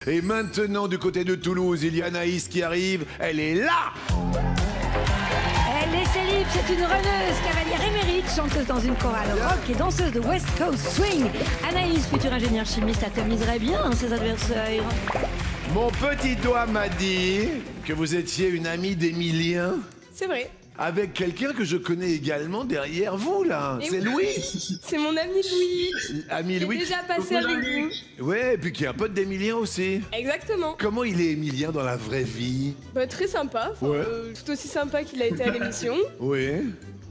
Et maintenant, du côté de Toulouse, il y a Anaïs qui arrive. Elle est là! Elle est célib, c'est une runneuse, cavalière émérite, chanteuse dans une chorale rock et danseuse de West Coast Swing. Anaïs, future ingénieure chimiste, atomiserait bien ses adversaires. Mon petit doigt m'a dit que vous étiez une amie d'Emilien. C'est vrai. Avec quelqu'un que je connais également derrière vous, là. Et C'est oui. Louis. C'est mon ami Louis. Ami Qui est Louis. déjà passé avec vous. Ouais, et puis qui est un pote d'Emilien aussi. Exactement. Comment il est, Emilien, dans la vraie vie? Bah, très sympa. Enfin, Ouais. tout aussi sympa qu'il a été à l'émission. Oui.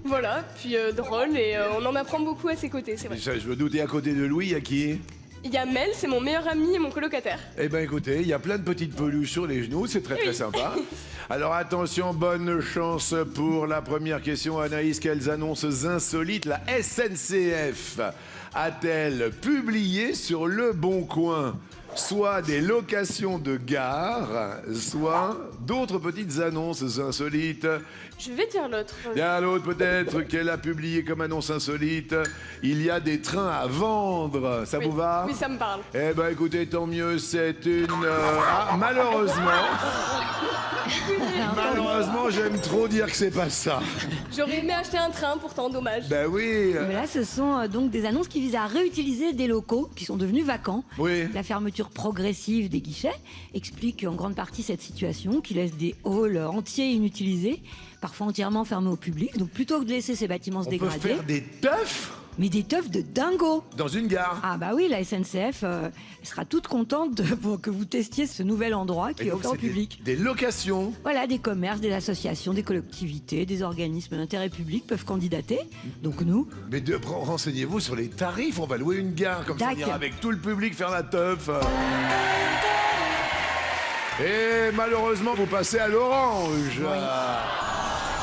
Voilà. Puis drôle et on en apprend beaucoup à ses côtés, c'est vrai. Ça, je me doutais, à côté de Louis, il y a qui? Il y a Mel, c'est mon meilleur ami et mon colocataire. Eh ben écoutez, il y a plein de petites peluches sur les genoux, c'est très très sympa. Alors attention, bonne chance pour la première question. Anaïs, quelles annonces insolites la SNCF a-t-elle publié sur Le Bon Coin? Soit des locations de gare, soit d'autres petites annonces insolites. Je vais dire l'autre. Bien l'autre peut-être qu'elle a publié comme annonce insolite. Il y a des trains à vendre. Ça Oui. vous va? Oui, ça me parle. Eh ben écoutez, tant mieux, c'est une... Ah, malheureusement, j'aime trop dire que c'est pas ça. J'aurais aimé acheter un train, pourtant, dommage. Ben oui, Mais là, ce sont donc des annonces qui visent à réutiliser des locaux qui sont devenus vacants. oui. La fermeture progressive des guichets explique en grande partie cette situation qui laisse des halls entiers inutilisés, parfois entièrement fermés au public. Donc plutôt que de laisser ces bâtiments se On peut dégrader, faire des teufs mais des teufs de dingo. dans une gare. Ah bah oui, la SNCF elle sera toute contente pour que vous testiez ce nouvel endroit qui Et est donc, offert au c'est public. des locations. Voilà, des commerces, des associations, des collectivités, des organismes d'intérêt public peuvent candidater. Donc nous, Mais renseignez-vous sur les tarifs, on va louer une gare, comme ça on Tac. ira avec tout le public faire la teuf. Et malheureusement, vous passez à l'orange.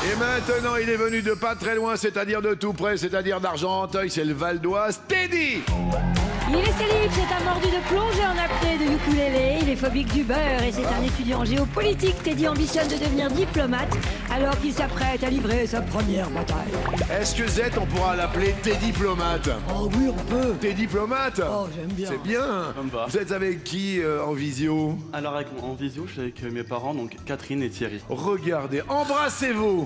Et maintenant, il est venu de pas très loin, c'est-à-dire de tout près, c'est-à-dire d'Argenteuil, c'est le Val d'Oise, Teddy. il est célib, c'est un mordu de plongée en apnée de ukulélé, il est phobique du beurre et c'est un étudiant en géopolitique. Teddy ambitionne de devenir diplomate alors qu'il s'apprête à livrer sa première bataille. Est-ce que Z, on pourra l'appeler Teddy Diplomate? Oh oui, on peut. Teddy Diplomate? Oh, j'aime bien. C'est bien. Ça me va. Vous êtes avec qui en visio? Alors en visio, je suis avec mes parents, donc Catherine et Thierry. Regardez, embrassez-vous.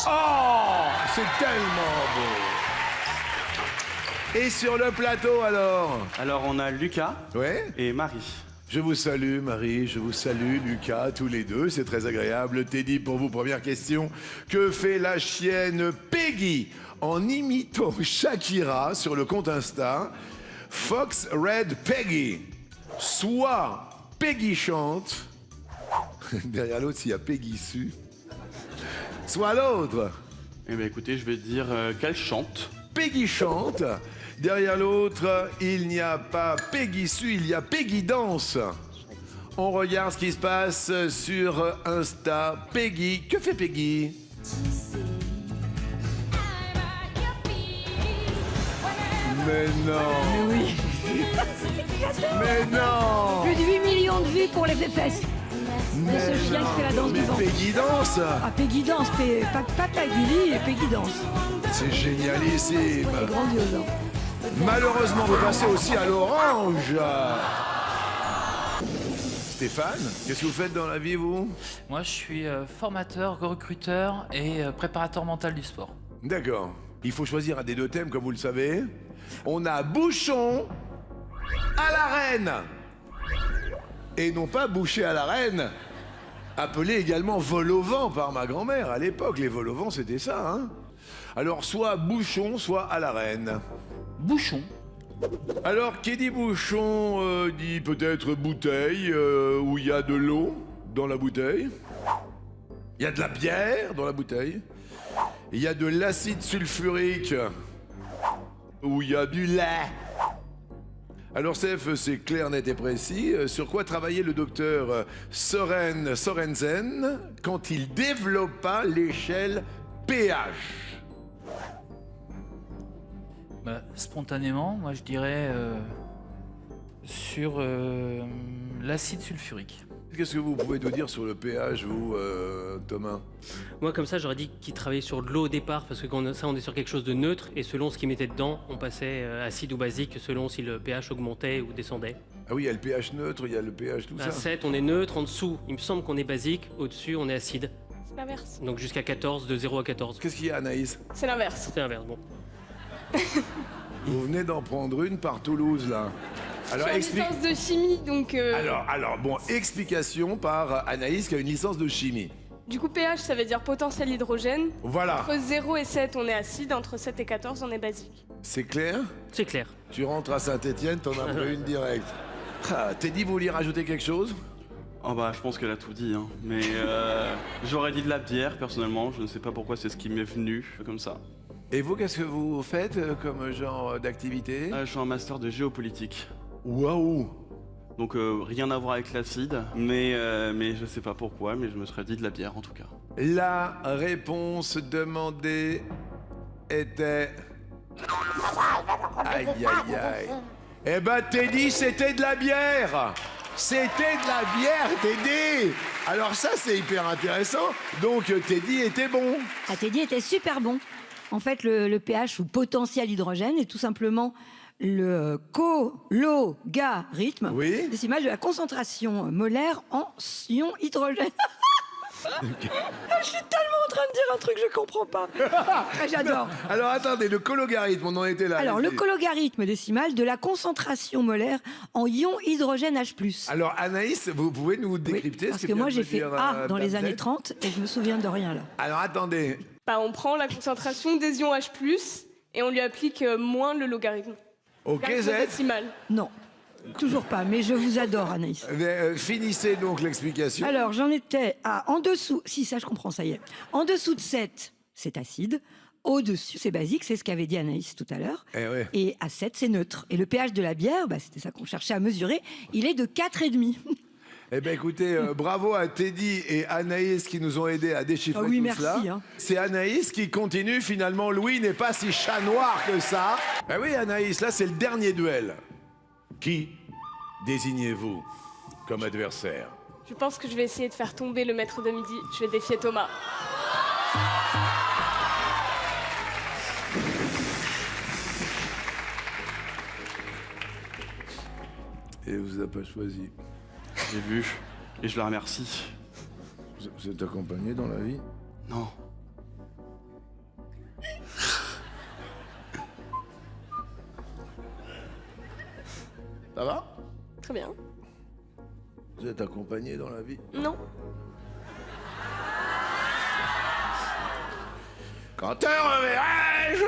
Oh, c'est tellement beau. Et sur le plateau alors? Alors on a Lucas Ouais. et Marie. Je vous salue Marie, je vous salue Lucas, tous les deux, c'est très agréable. Teddy, pour vous, première question. Que fait la chienne Peggy en imitant Shakira sur le compte Insta? Fox Red Peggy. Soit Peggy chante, derrière l'autre s'il y a Peggy Sue, soit l'autre. Eh bien écoutez, je vais dire qu'elle chante. Peggy chante. Derrière l'autre, il n'y a pas Peggy Sue, il y a Peggy danse. On regarde ce qui se passe sur Insta. Peggy, que fait Peggy? Mais non, Mais oui. mais non. Plus de 8 millions de vues pour les fesses. Mais ce chien qui fait la danse mais du vent. Peggy danse. Ah, Peggy danse, pas Peggy et Peggy danse. C'est génialissime. C'est grandiose. Hein. Malheureusement, vous passez aussi à l'orange. Stéphane, qu'est-ce que vous faites dans la vie, vous? Moi, je suis formateur, recruteur et préparateur mental du sport. D'accord. Il faut choisir un des deux thèmes, comme vous le savez. On a bouchon à la reine. Et non pas boucher à la reine. Appelé également vol au vent par ma grand-mère. À l'époque, les vols au vent, c'était ça, hein. Alors, soit bouchon, soit à la reine. Bouchon. Alors, qui dit bouchon dit peut-être bouteille où il y a de l'eau dans la bouteille. Il y a de la bière dans la bouteille. Il y a de l'acide sulfurique où il y a du lait. Alors, Steph, c'est clair, net et précis. Sur quoi travaillait le docteur Sorensen quand il développa l'échelle pH? Bah, spontanément, moi, je dirais sur l'acide sulfurique. Qu'est-ce que vous pouvez nous dire sur le pH, vous, Thomas? Moi, comme ça, j'aurais dit qu'il travaillait sur de l'eau au départ, parce que on est sur quelque chose de neutre, et selon ce qu'il mettait dedans, on passait acide ou basique, selon si le pH augmentait ou descendait. Ah oui, il y a le pH neutre, il y a le pH, tout À ça. 7, on est neutre, en dessous, il me semble qu'on est basique, au-dessus, on est acide. C'est l'inverse. Donc jusqu'à 14, de 0 à 14. Qu'est-ce qu'il y a, Anaïs? C'est l'inverse. C'est l'inverse, bon. Vous venez d'en prendre une par Toulouse, là. Alors, Je suis en explique. licence de chimie, donc Bon, explication par Anaïs qui a une licence de chimie. du coup pH ça veut dire potentiel hydrogène. Voilà, Entre 0 et 7 on est acide, entre 7 et 14 on est basique. c'est clair? C'est clair. Tu rentres à Saint-Étienne, t'en as pris une directe. Ah, Teddy, vous vouliez rajouter quelque chose? Oh bah je pense qu'elle a tout dit, hein. Mais j'aurais dit de la bière personnellement, je ne sais pas pourquoi c'est ce qui m'est venu comme ça. Et vous, qu'est-ce que vous faites comme genre d'activité? Je suis en master de géopolitique. Waouh! Donc rien à voir avec l'acide, mais je sais pas pourquoi, mais je me serais dit de la bière en tout cas. La réponse demandée était... Aïe, aïe, aïe. Eh ben, Teddy, c'était de la bière! C'était de la bière, Teddy! Alors ça, c'est hyper intéressant. Donc, Teddy était bon. Ah, Teddy était super bon. En fait, le pH ou potentiel hydrogène est tout simplement le co-lo-ga-rythme Oui. décimal de la concentration molaire en ion hydrogène. Je suis tellement en train de dire un truc que je comprends pas. Ah, j'adore. Alors, attendez, le cologarithme, on en était là. Alors, le allez-y. cologarithme décimal de la concentration molaire en ion hydrogène H+. Alors, Anaïs, vous pouvez nous Oui, décrypter parce ce que moi, vient j'ai de fait dire, A dans les Dame années Z? 30 et je me souviens de rien là. Alors, attendez. Bah on prend la concentration des ions H+, et on lui applique moins le logarithme. Ok, Logarithme Z. décimal. Non, toujours pas, mais je vous adore, Anaïs. Finissez donc l'explication. Alors, j'en étais à en dessous, si ça je comprends, ça y est. En dessous de 7, c'est acide. Au-dessus, c'est basique, c'est ce qu'avait dit Anaïs tout à l'heure. Eh ouais. Et à 7, c'est neutre. Et le pH de la bière, bah, c'était ça qu'on cherchait à mesurer, il est de 4,5. Eh bien, écoutez, bravo à Teddy et Anaïs qui nous ont aidés à déchiffrer Ah oui, tout merci, cela. hein. C'est Anaïs qui continue. Finalement, Louis n'est pas si chat noir que ça. Ben oui, Anaïs, là, c'est le dernier duel. Qui désignez-vous comme adversaire? Je pense que je vais essayer de faire tomber le maître de midi. Je vais défier Thomas. Et vous a pas choisi. J'ai vu, et je la remercie. Vous êtes accompagné dans la vie? Non. Ça va? Très bien. Vous êtes accompagné dans la vie? Non. Quand te reverrai-je?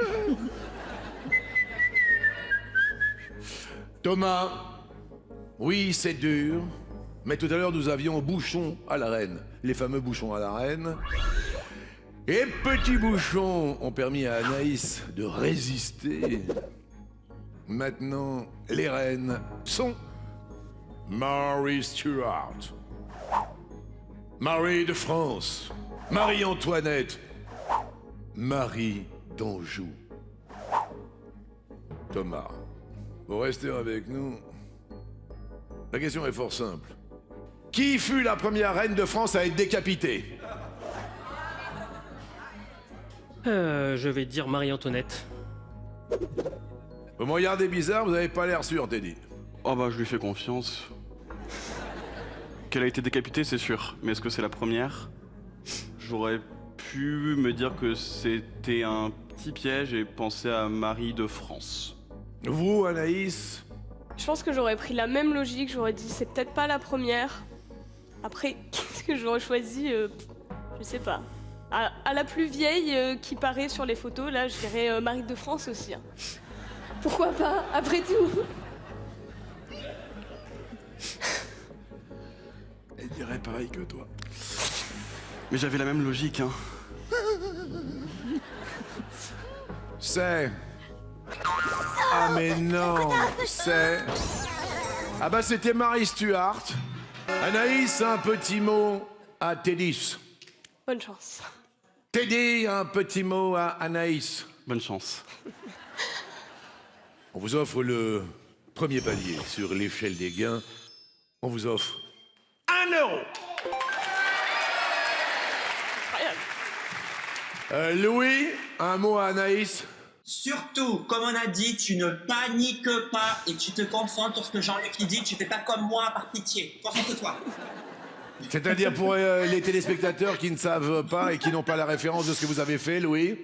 Thomas, oui, c'est dur, mais tout à l'heure nous avions bouchon à la reine, les fameux bouchons à la reine. Et petits bouchons ont permis à Anaïs de résister. Maintenant, les reines sont Marie Stuart, Marie de France, Marie-Antoinette, Marie d'Anjou. Thomas, vous restez avec nous. La question est fort simple. Qui fut la première reine de France à être décapitée? Je vais dire Marie-Antoinette. Vous me regardez bizarre, vous n'avez pas l'air sûr, Teddy. Oh bah je lui fais confiance. Qu'elle a été décapitée, c'est sûr. Mais est-ce que c'est la première? J'aurais pu me dire que c'était un petit piège et penser à Marie de France. Vous, Anaïs? Je pense que j'aurais pris la même logique. J'aurais dit c'est peut-être pas la première. Après, qu'est-ce que j'aurais choisi Je sais pas. À la plus vieille qui paraît sur les photos, là, je dirais Marie de France aussi. Hein. Pourquoi pas, après tout? Elle dirait pareil que toi. Mais j'avais la même logique, hein. C'est... Ah mais non, c'est... Ah bah c'était Marie Stuart. Anaïs, un petit mot à Teddy. Bonne chance. Teddy, un petit mot à Anaïs. Bonne chance. On vous offre le premier palier sur l'échelle des gains. On vous offre 1 euro. Incroyable. Louis, un mot à Anaïs. Surtout, comme on a dit, tu ne paniques pas et tu te concentres sur ce que Jean-Luc dit. Tu fais pas comme moi, par pitié. Concentre-toi. C'est-à-dire pour les téléspectateurs qui ne savent pas et qui n'ont pas la référence de ce que vous avez fait, Louis.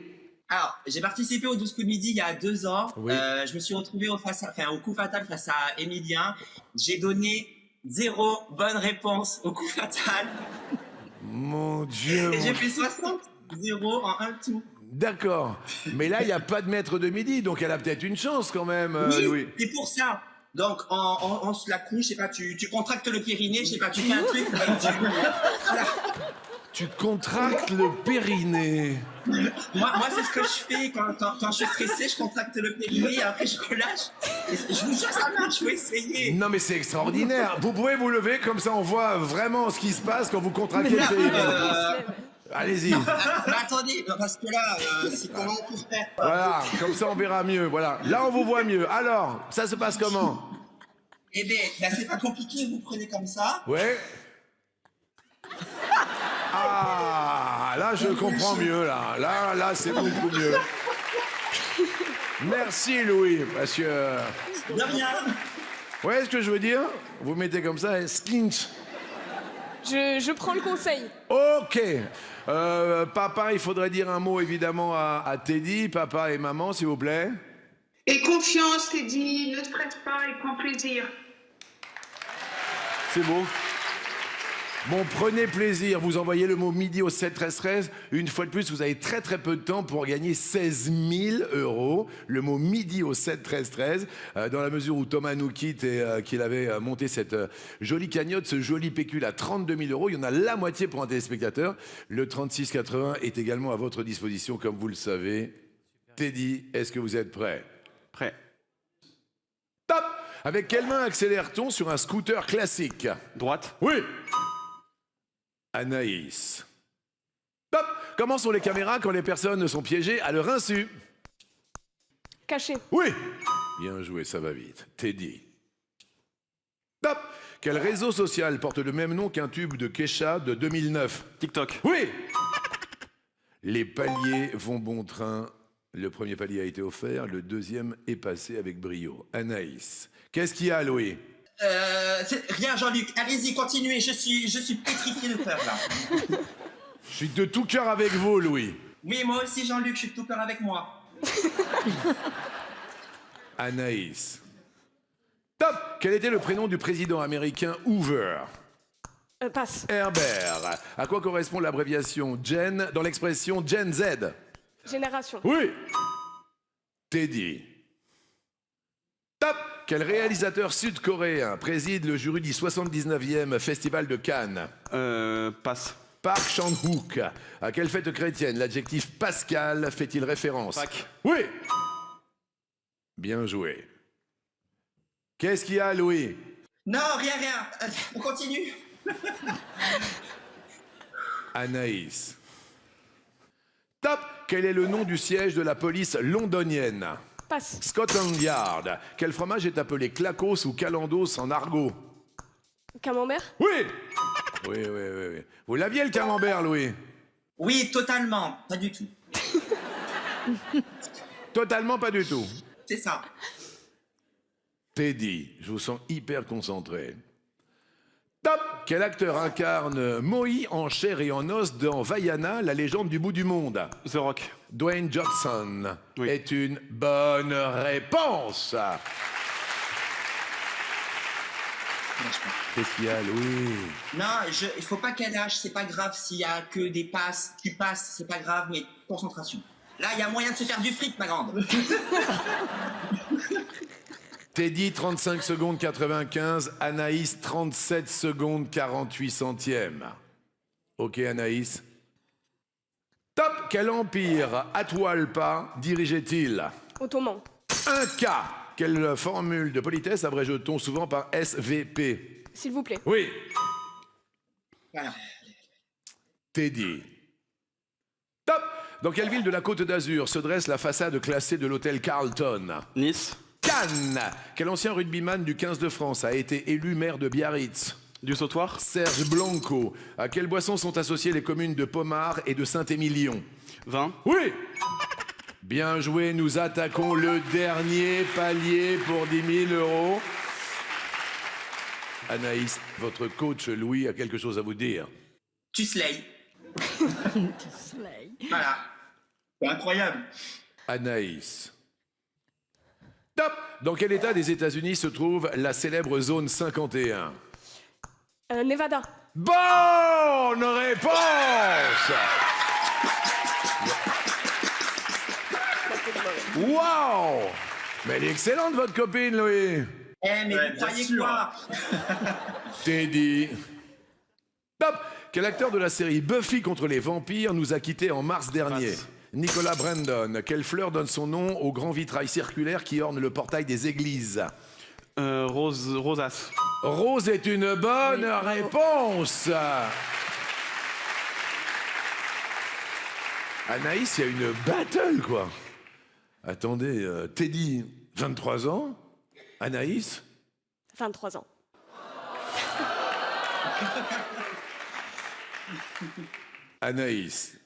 Alors, j'ai participé au 12 coups de midi il y a 2 ans. Oui. Je me suis retrouvé au coup fatal face à Emilien. J'ai donné 0 bonne réponse au coup fatal. Mon Dieu. Et j'ai fait 60-0 en un tout. D'accord. Mais là, il n'y a pas de maître de midi, donc elle a peut-être une chance quand même, Oui, Louis. c'est pour ça. Donc, on se la couche, je sais pas, tu contractes le périnée, je sais pas, tu fais un truc. Voilà. Tu contractes le périnée. Moi c'est ce que je fais quand je suis stressé, je contracte le périnée et après je relâche. Et je vous jure, ça marche, faut essayer. Non mais c'est extraordinaire. Vous pouvez vous lever, comme ça on voit vraiment ce qui se passe quand vous contractez le périnée. Allez-y. Mais attendez, parce que là, c'est comment on peut faire. Voilà, comme ça on verra mieux. Voilà. Là on vous voit mieux. Alors, ça se passe comment? Eh bien, c'est pas compliqué, vous prenez comme ça. Ouais. Ah, là je comprends mieux là. Là c'est beaucoup mieux. Merci Louis, parce que... De rien. Ouais, ce que je veux dire, vous mettez comme ça, skinch. Je prends le conseil. Ok. Papa, il faudrait dire un mot évidemment à Teddy. Papa et maman, s'il vous plaît. Et confiance, Teddy, ne stresse pas et prends plaisir. C'est beau. Bon, prenez plaisir. Vous envoyez le mot midi au 7 13 13. Une fois de plus, vous avez très très peu de temps pour gagner 16 000 €. Le mot midi au 7 13 13. Dans la mesure où Thomas nous quitte et qu'il avait monté cette jolie cagnotte, ce joli pécule à 32 000 €. Il y en a la moitié pour un téléspectateur. Le 36 80 est également à votre disposition, comme vous le savez. Teddy, est-ce que vous êtes prêt? Prêt. Top! Avec quelle main accélère-t-on sur un scooter classique? Droite. Oui. Anaïs. Top. Comment sont les caméras quand les personnes sont piégées à leur insu? Caché. Oui. Bien joué, ça va vite. Teddy. Top. Quel réseau social porte le même nom qu'un tube de Kesha de 2009? TikTok. Oui. Les paliers vont bon train. Le premier palier a été offert, le deuxième est passé avec brio. Anaïs. Qu'est-ce qu'il y a, Louis? Rien, Jean-Luc. Allez-y, continuez. Je suis pétrifié de peur, là. Je suis de tout cœur avec vous, Louis. Oui, moi aussi, Jean-Luc, je suis de tout cœur avec moi. Anaïs. Top. Quel était le prénom du président américain Hoover? Passe. Herbert. À quoi correspond l'abréviation Gen dans l'expression Gen Z? Génération. Oui. Teddy. Top. Quel réalisateur sud-coréen préside le jury du 79e Festival de Cannes? Passe. Park Chan-wook. À quelle fête chrétienne l'adjectif Pascal fait-il référence? Pâques. Oui. Bien joué. Qu'est-ce qu'il y a, Louis? Non, rien. On continue. Anaïs. Top. Quel est le nom du siège de la police londonienne? Passe. Scotland Yard. Quel fromage est appelé clacos ou calandos en argot? Camembert. Oui. Oui. Vous l'aviez le camembert, Louis? Oui, totalement. Pas du tout. Totalement pas du tout. C'est ça. Teddy, je vous sens hyper concentré. Top. Quel acteur incarne Moï en chair et en os dans Vaiana, la légende du bout du monde? The Rock. Dwayne Johnson Oui. est une bonne réponse. Qu'est-ce qu'il y a, Louis? Non, il faut pas qu'elle lâche, c'est pas grave s'il y a que des passes. Tu passes, c'est pas grave, mais concentration. Là, il y a moyen de se faire du fric, ma grande. Teddy, 35 secondes 95. Anaïs, 37 secondes 48 centièmes. Ok, Anaïs. Top. Quel empire Atahualpa dirigeait-il? Ottoman. Un K. Quelle formule de politesse abrége-t-on souvent par SVP? S'il vous plaît. Oui. Voilà. Teddy. Top. Dans quelle ville de la Côte d'Azur se dresse la façade classée de l'hôtel Carlton? Nice. Cannes. Quel ancien rugbyman du 15 de France a été élu maire de Biarritz? Du sautoir. Serge Blanco. À quelle boisson sont associées les communes de Pomard et de Saint-Émilion? Vin. Oui. Bien joué, nous attaquons le dernier palier pour 10 000 euros. Anaïs, votre coach Louis a quelque chose à vous dire. Tu slay. Voilà. C'est incroyable. Anaïs. Top! Dans quel état des États-Unis se trouve la célèbre zone 51? Nevada. Bonne réponse! Waouh! Mais elle est excellente, votre copine, Louis. Eh, mais Ouais, vous bien croyez sûr. quoi? Teddy. Top! Quel acteur de la série Buffy contre les vampires nous a quittés en mars dernier? Passe. Nicolas Brandon. Quelle fleur donne son nom au grand vitrail circulaire qui orne le portail des églises? Rosas. Rose est une bonne réponse. Anaïs, il y a une battle, quoi. Attendez, Teddy, 23 ans. Anaïs, 23 ans. Anaïs,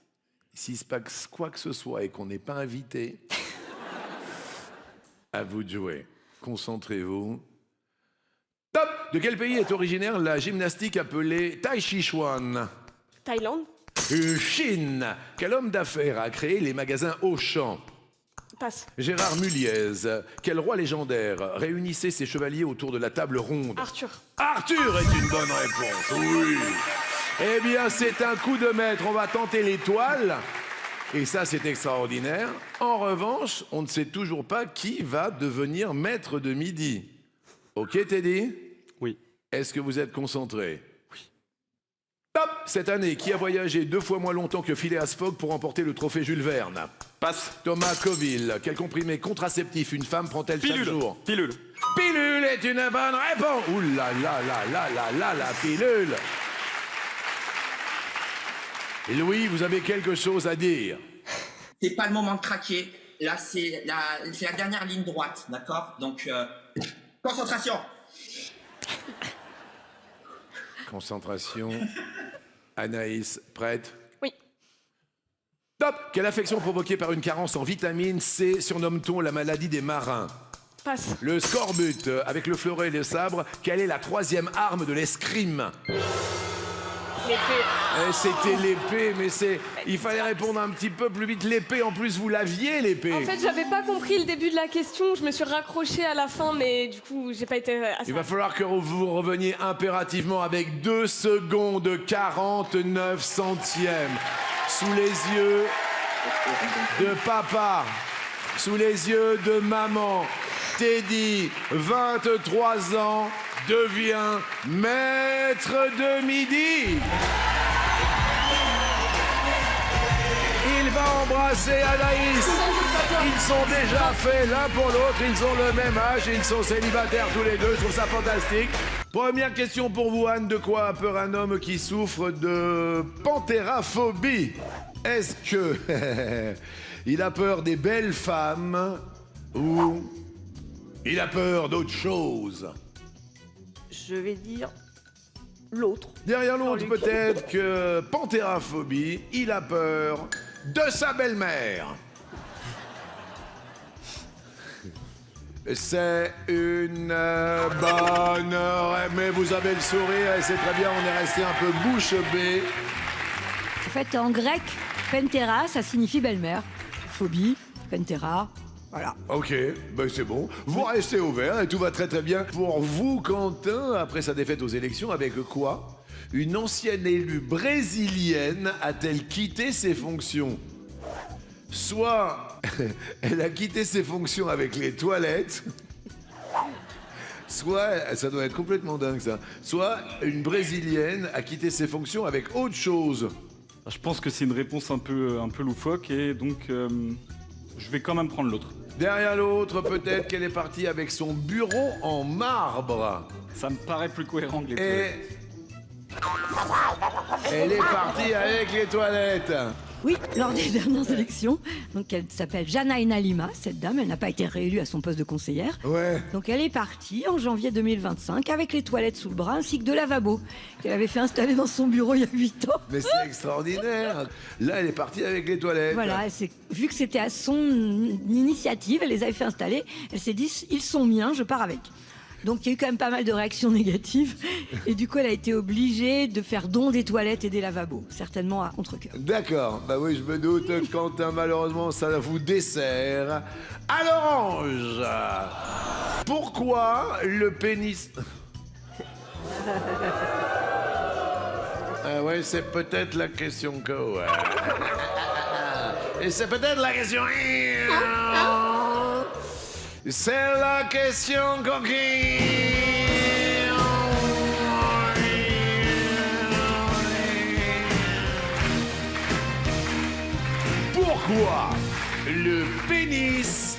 s'il se passe quoi que ce soit et qu'on n'est pas invité, à vous de jouer. Concentrez-vous. Top! De quel pays est originaire la gymnastique appelée Tai Chi Chuan? Thaïlande. Chine. Quel homme d'affaires a créé les magasins Auchan? Passe. Gérard Muliez. Quel roi légendaire réunissait ses chevaliers autour de la table ronde? Arthur. Arthur est une bonne réponse. Oui. Eh bien, c'est un coup de maître. On va tenter l'étoile. Et ça, c'est extraordinaire. En revanche, on ne sait toujours pas qui va devenir maître de midi. Ok, Teddy? Oui. Est-ce que vous êtes concentré? Oui. Top! Cette année, qui a voyagé 2 fois moins longtemps que Phileas Fogg pour remporter le trophée Jules Verne? Passe. Thomas Coville. Quel comprimé contraceptif une femme prend-elle chaque Pilule. jour? Pilule. Pilule est une bonne réponse. Ouh là là là là là là, la pilule. Louis, vous avez quelque chose à dire? C'est pas le moment de craquer. Là, c'est la dernière ligne droite, d'accord? Donc, concentration. Concentration. Anaïs, prête? Oui. Top! Quelle affection provoquée par une carence en vitamine C surnomme-t-on la maladie des marins? Passe. Le scorbut, avec le fleuret et le sabre, quelle est la 3e arme de l'escrime? L'épée. C'était l'épée, mais c'est... Il fallait répondre un petit peu plus vite. L'épée, en plus, vous l'aviez, l'épée. En fait, j'avais pas compris le début de la question. Je me suis raccrochée à la fin, mais du coup, j'ai pas été assez... Il va falloir que vous reveniez impérativement avec 2 secondes 49 centièmes. Sous les yeux de papa, sous les yeux de maman, Teddy, 23 ans, devient maître de midi. Il va embrasser Anaïs. Ils sont déjà faits l'un pour l'autre, ils ont le même âge, ils sont célibataires tous les deux, je trouve ça fantastique. Première question pour vous, Anne, de quoi a peur un homme qui souffre de panthéraphobie? Est-ce que il a peur des belles femmes ou il a peur d'autre chose? Je vais dire l'autre. Derrière l'autre, peut-être que panthéraphobie, il a peur de sa belle-mère. C'est une bonne... Mais vous avez le sourire et c'est très bien, on est resté un peu bouche bée. En fait, en grec, Pentera, ça signifie belle-mère. Phobie, Pentera, voilà. Ok, ben c'est bon. Vous restez ouvert et tout va très très bien. Pour vous, Quentin, après sa défaite aux élections, avec quoi une ancienne élue brésilienne a-t-elle quitté ses fonctions? Soit elle a quitté ses fonctions avec les toilettes, soit, ça doit être complètement dingue ça, soit une brésilienne a quitté ses fonctions avec autre chose. Je pense que c'est une réponse un peu loufoque et donc je vais quand même prendre l'autre. Derrière l'autre, peut-être qu'elle est partie avec son bureau en marbre. Ça me paraît plus cohérent que les Et toilettes. elle est partie avec les toilettes. Oui, lors des dernières élections. Donc elle s'appelle Janaïna Lima, cette dame. Elle n'a pas été réélue à son poste de conseillère. Ouais. Donc elle est partie en janvier 2025 avec les toilettes sous le bras ainsi que de lavabo qu'elle avait fait installer dans son bureau il y a 8 ans. Mais c'est extraordinaire. Là, elle est partie avec les toilettes. Voilà, vu que c'était à son initiative, elle les avait fait installer. Elle s'est dit, ils sont miens, je pars avec. Donc il y a eu quand même pas mal de réactions négatives. Et du coup, elle a été obligée de faire don des toilettes et des lavabos. Certainement à contre-cœur. D'accord. Bah oui, je me doute. Quentin, malheureusement, ça vous dessert. À l'orange. Pourquoi le pénis... Ah ouais, c'est peut-être la question que... Ouais. Et c'est peut-être la question... C'est la question coquine. Pourquoi le pénis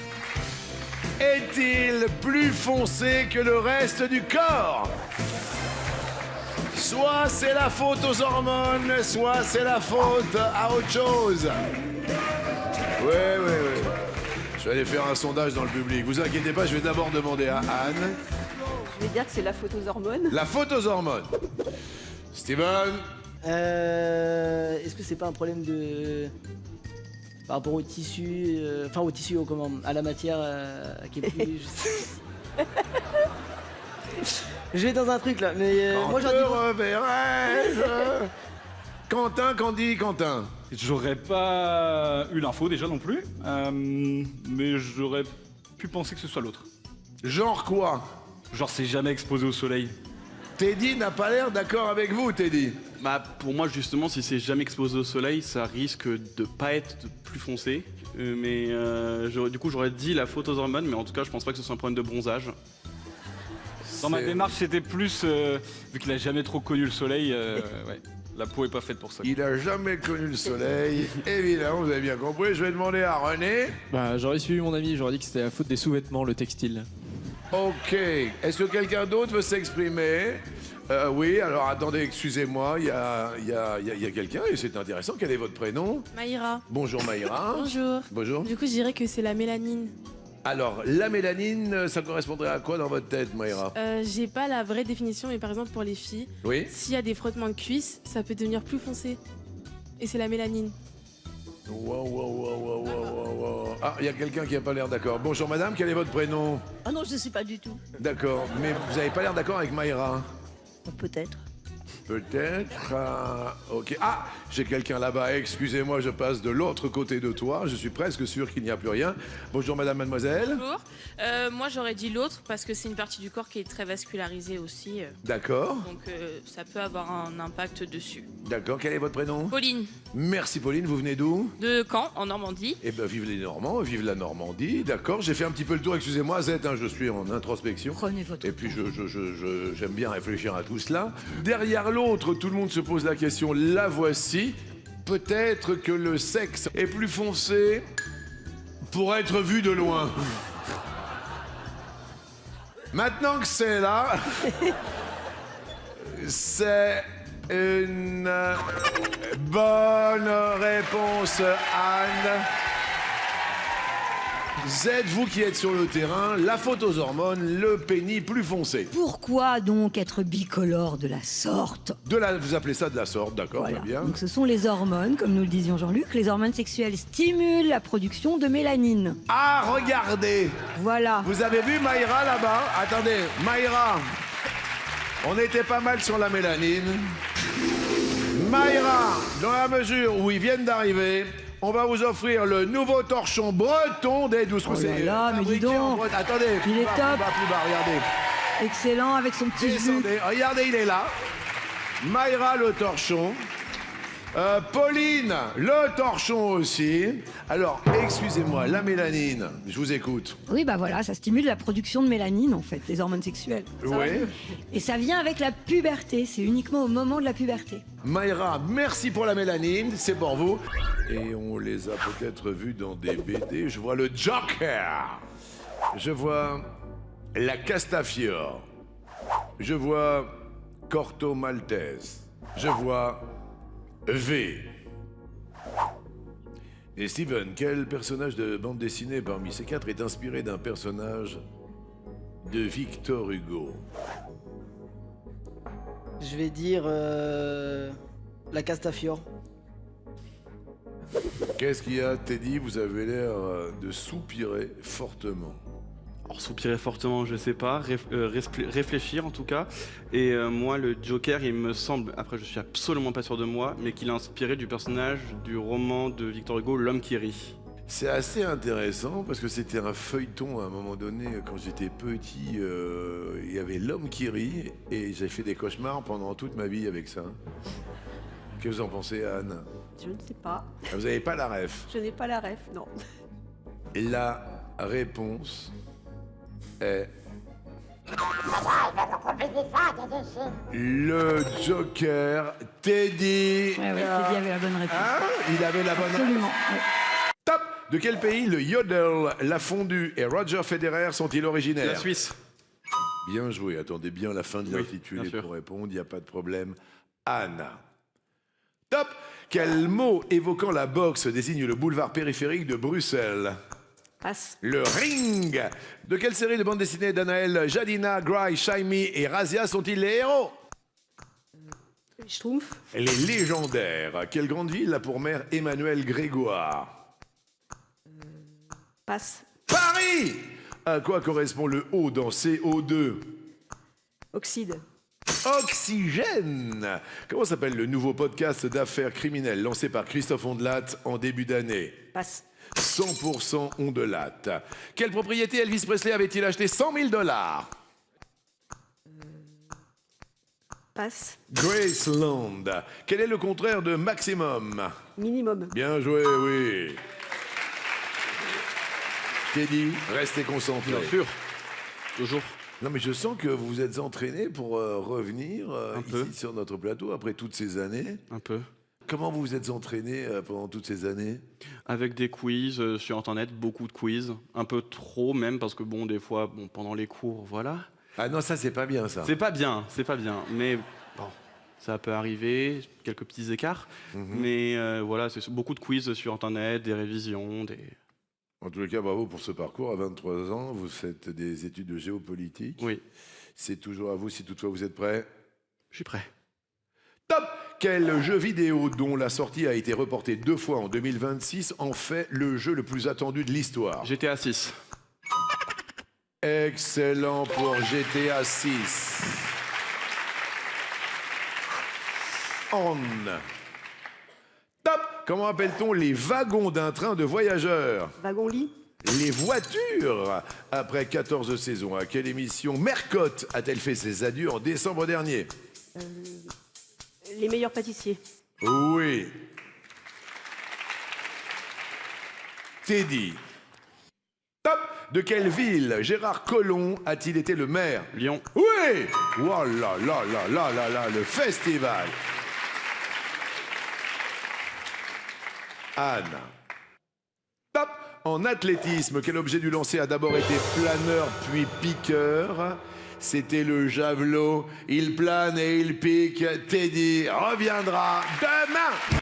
est-il plus foncé que le reste du corps? Soit c'est la faute aux hormones, soit c'est la faute à autre chose. Ouais. Je vais aller faire un sondage dans le public. Vous inquiétez pas, je vais d'abord demander à Anne. Je vais dire que c'est la faute aux hormones. La faute aux hormones. Steven. Est-ce que c'est pas un problème de... par rapport au tissu, à la matière qui est plus... Je vais dans un truc là, mais moi j'en dis... reverrai-je. Quentin, qu'en dit Quentin? J'aurais pas eu l'info déjà non plus, mais j'aurais pu penser que ce soit l'autre. Genre quoi? Genre c'est jamais exposé au soleil. Teddy n'a pas l'air d'accord avec vous, Teddy. Bah pour moi justement, si c'est jamais exposé au soleil, ça risque de pas être plus foncé. Du coup j'aurais dit la faute aux hormones, mais en tout cas je pense pas que ce soit un problème de bronzage. Dans ma démarche c'était plus, vu qu'il a jamais trop connu le soleil, ouais. La peau est pas faite pour ça. Il a jamais connu le soleil. Évidemment, vous avez bien compris. Je vais demander à René. Bah, j'aurais suivi mon ami, j'aurais dit que c'était la faute des sous-vêtements, le textile. Ok. Est-ce que quelqu'un d'autre veut s'exprimer? Oui, alors attendez, excusez-moi, il y a quelqu'un et c'est intéressant. Quel est votre prénom? Maïra. Bonjour Maïra. Bonjour. Bonjour. Du coup, je dirais que c'est la mélanine. Alors, la mélanine, ça correspondrait à quoi dans votre tête, Maïra? J'ai pas la vraie définition, mais par exemple pour les filles, Oui. s'il y a des frottements de cuisses, ça peut devenir plus foncé. Et c'est la mélanine. Wow. Ah, il y a quelqu'un qui n'a pas l'air d'accord. Bonjour madame, quel est votre prénom? Ah non, je sais pas du tout. D'accord, mais vous n'avez pas l'air d'accord avec Maïra? Peut-être. Peut-être. Ok. Ah, j'ai quelqu'un là-bas. Excusez-moi, je passe de l'autre côté de toi. Je suis presque sûr qu'il n'y a plus rien. Bonjour, madame, mademoiselle. Bonjour. Moi, j'aurais dit l'autre parce que c'est une partie du corps qui est très vascularisée aussi. D'accord. Donc, ça peut avoir un impact dessus. D'accord. Quel est votre prénom? Pauline. Merci, Pauline. Vous venez d'où? De Caen, en Normandie. Eh ben, vive les Normands, vive la Normandie. D'accord. J'ai fait un petit peu le tour. Excusez-moi, Z, je suis en introspection. Prenez votre Et puis, j'aime bien réfléchir à tout cela. Derrière l'autre, tout le monde se pose la question. La voici. Peut-être que le sexe est plus foncé pour être vu de loin. Maintenant que c'est là, c'est une bonne réponse, Anne. Z, vous qui êtes sur le terrain, la faute aux hormones, le pénis plus foncé. Pourquoi donc être bicolore de la sorte? Vous appelez ça de la sorte, d'accord, Voilà. très bien. Donc ce sont les hormones, comme nous le disions Jean-Luc. Les hormones sexuelles stimulent la production de mélanine. Ah, regardez! Voilà. Vous avez vu Maïra là-bas? Attendez, Maïra, on était pas mal sur la mélanine. Maïra, dans la mesure où ils viennent d'arriver, on va vous offrir le nouveau torchon breton des 12 coups. Oh là là, mais dis donc. Attendez, Il est top. plus bas, regardez. Excellent avec son petit jus. Descendez, regardez, il est là. Maïra, le torchon. Pauline, le torchon aussi. Alors, excusez-moi, la mélanine, je vous écoute. Oui, bah voilà, ça stimule la production de mélanine, en fait, des hormones sexuelles. Oui. Et ça vient avec la puberté, c'est uniquement au moment de la puberté. Maïra, merci pour la mélanine, c'est pour vous. Et on les a peut-être vus dans des BD. Je vois le Joker. Je vois la Castafiore. Je vois Corto Maltese. Je vois V. Et Steven, quel personnage de bande dessinée parmi ces 4 est inspiré d'un personnage de Victor Hugo? Je vais dire la Castafiore. Qu'est-ce qu'il y a, Teddy? Vous avez l'air de soupirer fortement. Alors soupirer fortement, je sais pas, réfléchir en tout cas. Et moi, le Joker, il me semble, après je suis absolument pas sûr de moi, mais qu'il est inspiré du personnage du roman de Victor Hugo, L'homme qui rit. C'est assez intéressant parce que c'était un feuilleton à un moment donné, quand j'étais petit, il y avait L'homme qui rit et j'ai fait des cauchemars pendant toute ma vie avec ça. Qu'est-ce que vous en pensez, Anne? Je ne sais pas. Ah, vous n'avez pas la ref? Je n'ai pas la ref, non. La réponse est... le Joker, Teddy. Ouais, Teddy avait la bonne réponse. Hein? Il avait la bonne réponse. Absolument. Ouais. Top! De quel pays le yodel, la fondue et Roger Federer sont-ils originaires? La Suisse. Bien joué. Attendez bien la fin de Oui, l'intitulé bien sûr. pour répondre. Il n'y a pas de problème. Anna. Top! Quel mot évoquant la boxe désigne le boulevard périphérique de Bruxelles? Passe. Le ring. De quelle série de bande dessinée d'Anaël, Jadina, Gray, Shaimi et Razia sont-ils les héros? Schtroumpf. Les légendaires. Quelle grande ville a pour maire Emmanuel Grégoire? Passe. Paris. À quoi correspond le O dans CO2? Oxyde. Oxygène. Comment s'appelle le nouveau podcast d'affaires criminelles lancé par Christophe Ondelat en début d'année? Passe. 100% Ondelat. Quelle propriété Elvis Presley avait-il acheté 100 000 $? Passe. Graceland. Quel est le contraire de maximum? Minimum. Bien joué, oui. Teddy, restez concentré. Bien sûr. Toujours. Non, mais je sens que vous vous êtes entraîné pour revenir Un peu. ici sur notre plateau après toutes ces années. Un peu. Comment vous vous êtes entraîné pendant toutes ces années? Avec des quiz sur internet, beaucoup de quiz. Un peu trop même, parce que bon, des fois, bon, pendant les cours, voilà. Ah non, ça c'est pas bien ça. C'est pas bien, c'est pas bien. Mais bon, ça peut arriver, quelques petits écarts. Mais voilà, c'est beaucoup de quiz sur internet, des révisions, des... En tous les cas, bravo pour ce parcours. À 23 ans, vous faites des études de géopolitique. Oui. C'est toujours à vous si toutefois vous êtes prêts. Je suis prêt. Top! Quel jeu vidéo dont la sortie a été reportée 2 fois en 2026 en fait le jeu le plus attendu de l'histoire? GTA 6. Excellent pour GTA 6. On. Top! Comment appelle-t-on les wagons d'un train de voyageurs? Wagon-lit. Les voitures. Après 14 saisons, à quelle émission Mercotte a-t-elle fait ses adieux en décembre dernier? Les meilleurs pâtissiers. Oui. Teddy. Top! De quelle ville Gérard Collomb a-t-il été le maire? Lyon. Oui! Oh là là là là là là, le festival. Anne. Top! En athlétisme, quel objet du lancer a d'abord été planeur puis piqueur? C'était le javelot. Il plane et il pique. Teddy reviendra demain.